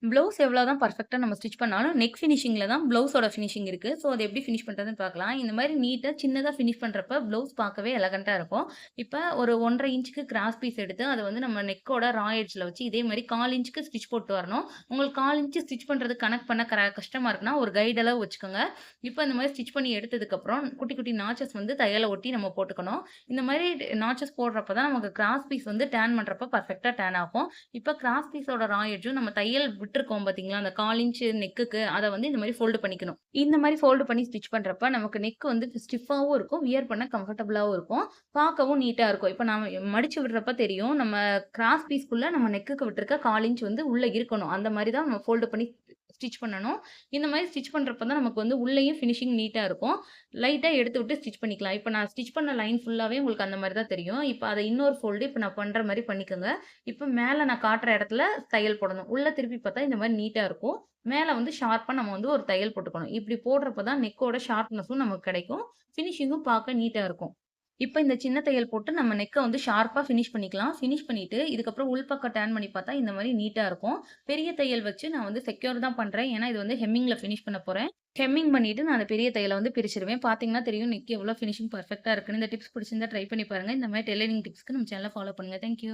Blouse எவ்வளோதான் பெர்ஃபெக்ட்டா நம்ம ஸ்டிச் பண்ணாலும், நெக் ஃபினிஷிங்ல தான் ப்ளவுஸோட ஃபினிஷிங் இருக்கு. ஸோ, அத எப்படி ஃபினிஷ் பண்றதுன்னு பார்க்கலாம். இந்த மாரி நீட்டா சின்னதா ஃபினிஷ் பண்றப்ப ப்ளவுஸ் பார்க்கவே எலகன்ட்டா இருக்கும். இப்ப ஒரு 1 1/2 இன்ச்சுக்கு கிராஸ் பீஸ் எடுத்து, அத வந்து நம்ம நெக்கோட எட்ஜ்ல வச்சு இதே மாரி 1/4 இன்ச்சுக்கு ஸ்டிச் போட்டு வரணும். உங்களுக்கு 1/4 இன்ச் ஸ்டிச் பண்றது கணக்கு பண்ண கஷ்டமா இருக்குன்னா, ஒரு கைடு அளவு வச்சுக்கோங்க. இப்ப இந்த மாரி ஸ்டிச் பண்ணி எடுத்ததுக்கப்புறம், குட்டி குட்டி நாச்சஸ் வந்து தையல ஒட்டி நம்ம போட்டுக்கணும். இந்த மாரி நாச்சஸ் போடுறப்ப தான் நமக்கு கிராஸ் பீஸ் வந்து டேர்ன் பண்றப்ப பெர்ஃபெக்ட்டா டேர்ன் ஆகும். இப்ப கிராஸ் பீஸோட எட்ஜும் நம்ம தையல் விட்டுருக்கோம் பார்த்தீங்களா, அந்த 1/4 இன்ச் நெக்குக்கு அத வந்து இந்த மாரி ஃபோல்டு பண்ணிக்கணும். இந்த மாரி ஃபோல்டு பண்ணி ஸ்டிச் பண்றப்ப நமக்கு நெக் வந்து ஸ்டிஃப்பாவும் இருக்கும். வியர் பண்ண கம்ஃபர்டபுளாவும் இருக்கும். பார்க்கவும் நீட்டா இருக்கும். இப்ப நாம மடிச்சு விடுறப்ப தெரியும். நம்ம கிராஸ் பீஸ்க்குள்ள நம்ம நெக்குக்கு விட்டுருக்க 1/4 இன்ச் வந்து உள்ள இருக்கணும். அந்த மாரி தான் நம்ம ஃபோல்டு பண்ணி ஸ்டிச் பண்ணணும். இந்த மாரி ஸ்டிச் பண்றப்ப தான் நமக்கு வந்து உள்ளேயும் ஃபினிஷிங் நீட்டா இருக்கும். லைட்டா எடுத்து விட்டு ஸ்டிச் பண்ணிக்கலாம். இப்ப நான் ஸ்டிச் பண்ண லைன் ஃபுல்லாவே உங்களுக்கு அந்த மாரி தான் தெரியும். இப்ப அத இன்னொரு ஃபோல்டு இப்ப நான் பண்ற மாரி பண்ணிக்கோங்க. இப்ப மேல நான் காட்டுற இடத்துல தையல் போடணும். உள்ள திருப்பி பார்த்தா இந்த மாரி நீட்டா இருக்கும். மேல வந்து ஷார்ப்பா நம்ம வந்து ஒரு தையல் போட்டுக்கணும். இப்படி போடுறப்ப தான் நெக்கோட ஷார்ப்னஸும் நமக்கு கிடைக்கும். ஃபினிஷிங்கும் பார்க்க நீட்டா இருக்கும். இப்ப இந்த சின்ன தையல் போட்டு நம்ம நெக்க வந்து ஷார்ப்பா ஃபினிஷ் பண்ணிக்கலாம். ஃபினிஷ் பண்ணிட்டு, இதுக்கப்புறம் உள்பக்கம் டர்ன் பண்ணி பார்த்தா இந்த மாரி நீட்டா இருக்கும். பெரிய தையல் வச்சு நான் வந்து செக்யூர் தான் பண்றேன். ஏன்னா, இது வந்து ஹெம்மிங்ல ஃபினிஷ் பண்ண போறேன். ஹெம்மிங் பண்ணிட்டு நான் அந்த பெரிய தையல வந்து பிரிச்சுருவேன். பார்த்தீங்கன்னா தெரியும் நெக் எவ்வளோ ஃபினிஷிங் பெர்ஃபெக்ட்டா இருக்குன்னு. இந்த டிப்ஸ் பிடிச்சிருந்தா ட்ரை பண்ணி பாருங்க. இந்த மாரி டெய்லரிங் டிப்ஸ்க்கு நம்ம சேனல ஃபாலோ பண்ணுங்க. Thank you.